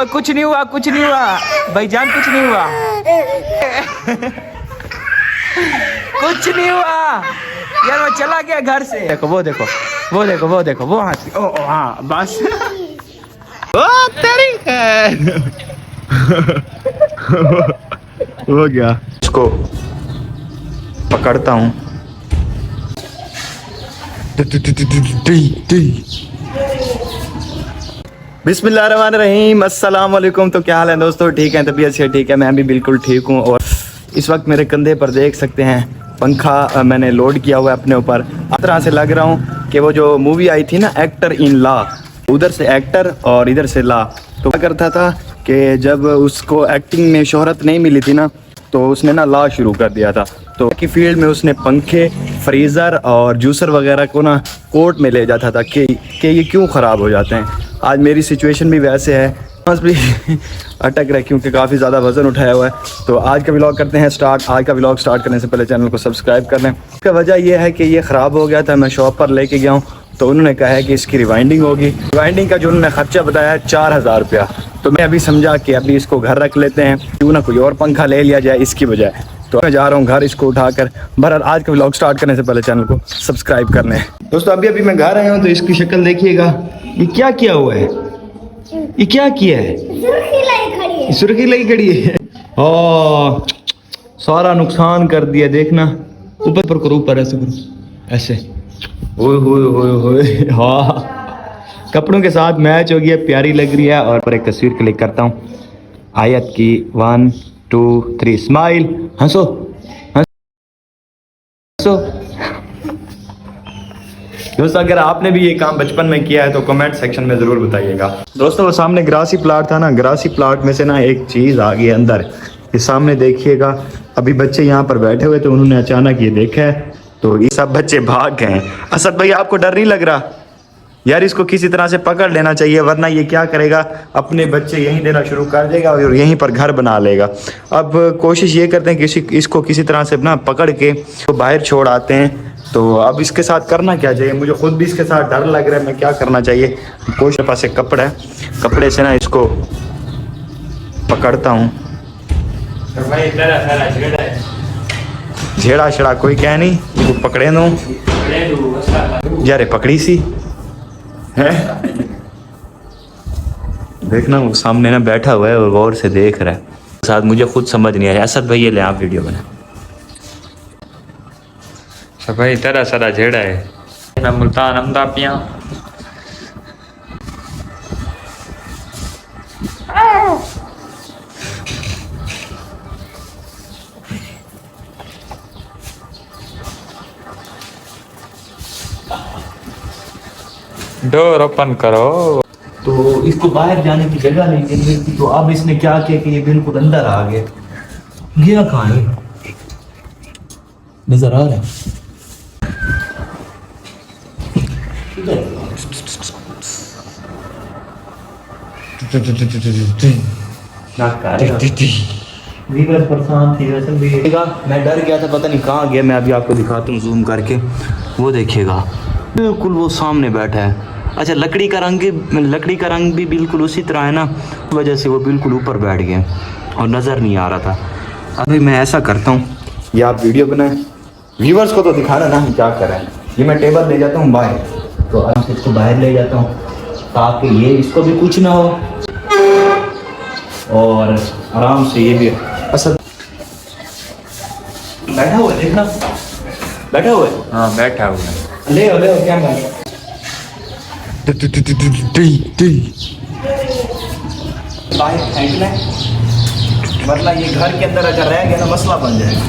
कुछ नहीं हुआ, कुछ नहीं हुआ भाईजान, कुछ नहीं हुआ। कुछ नहीं हुआ यार, वो चला गया घर से। देखो वो देखो, वो देखो, वो देखो, वो हंसी। ओ हाँ बस। ओ तेरी हो गया। इसको पकड़ता हूँ। बिस्मिल्लाहिर्रहमानिर्रहीम, अस्सलाम वालेकुम। तो क्या हाल है दोस्तों, ठीक है? तबीयत से ठीक है, मैं भी बिल्कुल ठीक हूँ। और इस वक्त मेरे कंधे पर देख सकते हैं पंखा मैंने लोड किया हुआ है अपने ऊपर। इस तरह से लग रहा हूँ कि वो जो मूवी आई थी ना, एक्टर इन लॉ, उधर से एक्टर और इधर से लॉ। तो क्या करता था कि जब उसको एक्टिंग में शोहरत नहीं मिली थी ना, तो उसने ना लॉ शुरू कर दिया था। तो की फील्ड में उसने पंखे, फ्रीज़र और जूसर वगैरह को ना कोर्ट में ले जाता था कि ये क्यों ख़राब हो जाते हैं। आज मेरी सिचुएशन भी वैसे है, बस भी अटक रहा है क्योंकि काफ़ी ज़्यादा वज़न उठाया हुआ है। तो आज का व्लॉग करते हैं स्टार्ट। आज का व्लॉग स्टार्ट करने से पहले चैनल को सब्सक्राइब कर लें। इसका वजह यह है कि ये ख़राब हो गया था, मैं शॉप पर लेके गया हूँ, तो उन्होंने कहा है कि इसकी रिवाइंडिंग होगी। रिवाइंडिंग का जो उन्होंने ख़र्चा बताया है 4000 रुपया। तो मैं अभी समझा कि अभी इसको घर रख लेते हैं, क्यों ना कोई और पंखा ले लिया जाए इसकी बजाय। तो मैं जा रहा हूँ घर इसको उठाकर। बहरहाल आज का व्लॉग स्टार्ट करने से पहले चैनल को सब्सक्राइब कर लें। दोस्तों अभी मैं घर आया हूँ, तो इसकी शक्ल देखिएगा। ये क्या किया हुआ है, ये क्या किया है? सुर्खी लगी खड़ी है। ओ सारा नुकसान कर दिया, देखना। ऊपर पर करो, ऊपर ऐसे करो, ऐसे। ओए होए होए होए, हाँ कपड़ों के साथ मैच हो गया, प्यारी लग रही है। और पर एक तस्वीर क्लिक करता हूँ आयत की। 1 2 3 स्माइल, हंसो हंसो। दोस्तों अगर आपने भी ये काम बचपन में किया है तो कमेंट सेक्शन में ज़रूर बताइएगा। दोस्तों वो सामने ग्रासी प्लाट था ना, ग्रासी प्लाट में से ना एक चीज़ आ गई अंदर। ये सामने देखिएगा। अभी बच्चे यहाँ पर बैठे हुए थे, उन्होंने अचानक ये देखा है, तो ये सब बच्चे भाग गए। असद भाई आपको डर नहीं लग रहा? यार इसको किसी तरह से पकड़ लेना चाहिए, वरना ये क्या करेगा, अपने बच्चे यहीं देना शुरू कर देगा और यहीं पर घर बना लेगा। अब कोशिश ये करते हैं कि इसको किसी तरह से ना पकड़ के तो बाहर छोड़ आते हैं। तो अब इसके साथ करना क्या चाहिए, मुझे खुद भी इसके साथ डर लग रहा है, मैं क्या करना चाहिए। कोशिश, पास एक कपड़ा है, कपड़े से ना इसको पकड़ता हूँ। झेड़ा छेड़ा कोई क्या नहीं, इसको पकड़े दो यारे, पकड़ी सी है। देखना वो सामने ना बैठा हुआ है और गौर से देख रहा है साथ। मुझे खुद समझ नहीं आया। असद भाई ये ले आप वीडियो बना। सब भाई तेरा सारा झेड़ा है, मैं मुल्तान अमदा पिया। डोर ओपन करो। तो इसको बाहर जाने की जगह नहीं मिलती, तो अब इसने क्या किया कि ये बिल्कुल अंदर आ गया। गया कहाँ है, नजर आ रहा है? परेशान थी वैसे भी। मैं डर गया था, पता नहीं कहाँ गया। मैं अभी आपको दिखाता हूँ जूम करके, वो देखिएगा बिल्कुल वो सामने बैठा है। अच्छा लकड़ी का रंग भी बिल्कुल उसी तरह है ना, वजह से वो बिल्कुल ऊपर बैठ गया और नज़र नहीं आ रहा था। अभी मैं ऐसा करता हूँ, ये आप वीडियो बनाएं, व्यूवर्स को तो दिखाना ना हम क्या कर रहे हैं। ये मैं टेबल ले जाता हूँ बाहर, तो आराम से इसको बाहर ले जाता हूँ ताकि ये इसको भी कुछ ना हो और आराम से ये भी। अच्छा बैठा हुआ है, देखना बैठा हुआ है। हाँ बैठा हुआ है, ले हो क्या बाहर फेंकना है, वरना ये घर के अंदर अगर रह गया ना मसला बन जाएगा।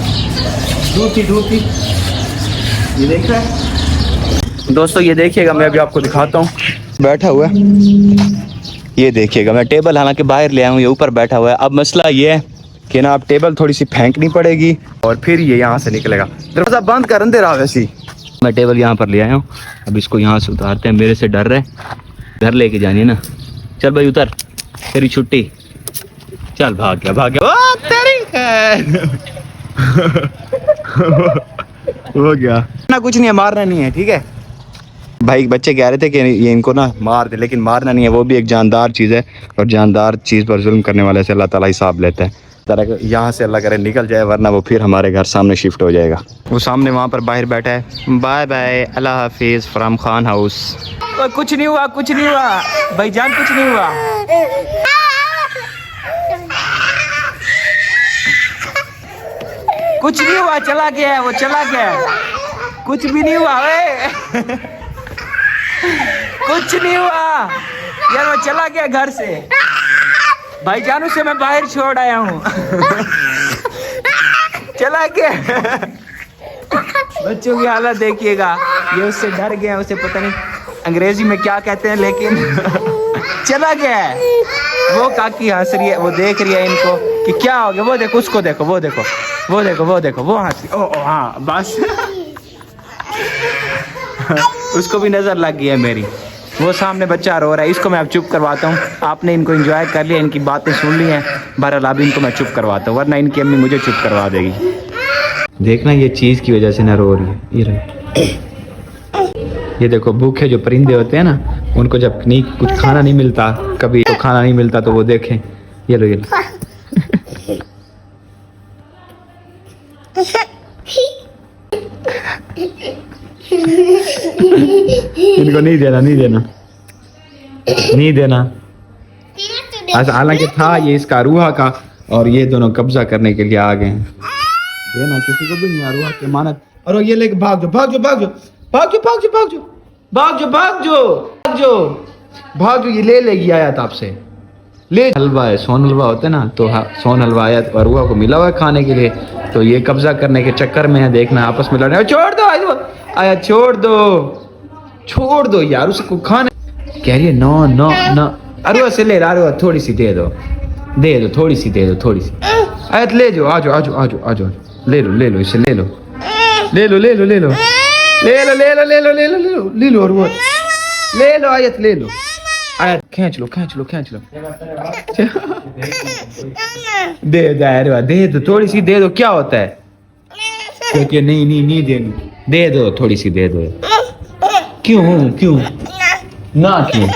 दूर थी ये देख रहा है दोस्तों, ये देखिएगा। मैं अभी आपको दिखाता हूँ, बैठा हुआ है, ये देखिएगा। मैं टेबल हालांकि बाहर ले आया हूँ, ये ऊपर बैठा हुआ है। अब मसला ये है कि ना आप टेबल थोड़ी सी फेंकनी पड़ेगी और फिर ये यहाँ से निकलेगा। दरवाजा बंद कर दे रहा वैसी। मैं टेबल यहाँ पर ले आया हूँ, अब इसको यहाँ से उतारते हैं। मेरे से डर रहे, घर लेके जानी है ना। चल भाई उतर, तेरी छुट्टी। चल भाग गया ओ तेरी हो गया ना, कुछ नहीं है, मारना नहीं है, ठीक है। भाई बच्चे कह रहे थे कि ये इनको ना मार दे, लेकिन मारना नहीं है, वो भी एक जानदार चीज़ है और जानदार चीज़ पर जुल्म करने वाले से अल्लाह ताला हिसाब लेता है। तरह यहाँ से अल्लाह करे निकल जाए, वरना वो फिर हमारे घर सामने शिफ्ट हो जाएगा। वो सामने वहाँ पर बाहर बैठा है। बाय बाय, अल्लाह हाफिज़ फ्रॉम खान हाउस। कुछ नहीं हुआ, कुछ नहीं हुआ भाईजान, कुछ नहीं हुआ। कुछ नहीं हुआ, चला गया है, वो चला गया है, कुछ भी नहीं हुआ वे। कुछ नहीं हुआ यार, वो चला गया घर से। भाईजान उसे मैं बाहर छोड़ आया हूँ। चला गया। बच्चों की हालत देखिएगा, ये उससे डर गए, उसे पता नहीं अंग्रेजी में क्या कहते हैं, लेकिन चला गया है। वो काकी हंस रही है, वो देख रही है इनको कि क्या हो गया। वो देखो उसको, देखो वो देखो, वो देखो, वो देखो, वो हंसी। ओ हाँ बस। उसको भी नजर लग गई है मेरी। वो सामने बच्चा रो रहा है, इसको मैं अब चुप करवाता हूँ। आपने इनको एंजॉय कर लिया, इनकी बातें सुन ली हैं, बहरहाल अभी इनको मैं चुप करवाता हूँ, वरना इनकी अम्मी मुझे चुप करवा देगी। देखना ये चीज़ की वजह से ना रो रही है। ये रही, ये देखो भूखे जो परिंदे होते हैं ना, उनको जब नहीं कुछ खाना नहीं मिलता, कभी तो खाना नहीं मिलता, तो वो देखें, ये लो ये लो। इनको नहीं देना, नहीं देना, नहीं देना। हालांकि था ये इसका रूहा का, और ये दोनों कब्जा करने के लिए आ गए हैं। देना किसी को भी नहीं, रूहा की मानत। और ये लेके भाग जाओ, भाग जाओ, भाग जाओ, भाग जाओ, भाग जाओ, भाग जाओ, भाग जाओ, भाग जाओ, भाग जाओ, भाग जाओ। ये ले लेगी आया था आपसे, ले हलवा है, सोन हलवा होता है ना, तो सोन हलवा आया और रूहा को मिला हुआ है खाने के लिए, तो ये कब्जा करने के चक्कर में है। देखना आपस में लड़ रहे। छोड़ दो आया, छोड़ दो, छोड़ दो यार, उसको खाने कह रही है। नो नो नो, अरुआ से ले रहा, अरुआ थोड़ी सी दे दो, दे दो, थोड़ी सी दे दो, थोड़ी सी। आयत ले जाओ, आ जाओ, आ जाओ, आ जाओ, आ जाओ, ले लो, ले लो, इसे ले लो, ले लो, ले लो, ले लो, ले लो, ले लो, ले लो, ले लो, ले लो, ले लो, अरुआ ले लो, आयत ले लो, आयत खींच लो, खींच लो, खींच लो। दे दो अरुआ, दे दो, थोड़ी सी दे दो, क्या होता है? क्योंकि नहीं नहीं नहीं देनी, दे दो, थोड़ी सी दे दो। क्यों क्यों ना क्यों?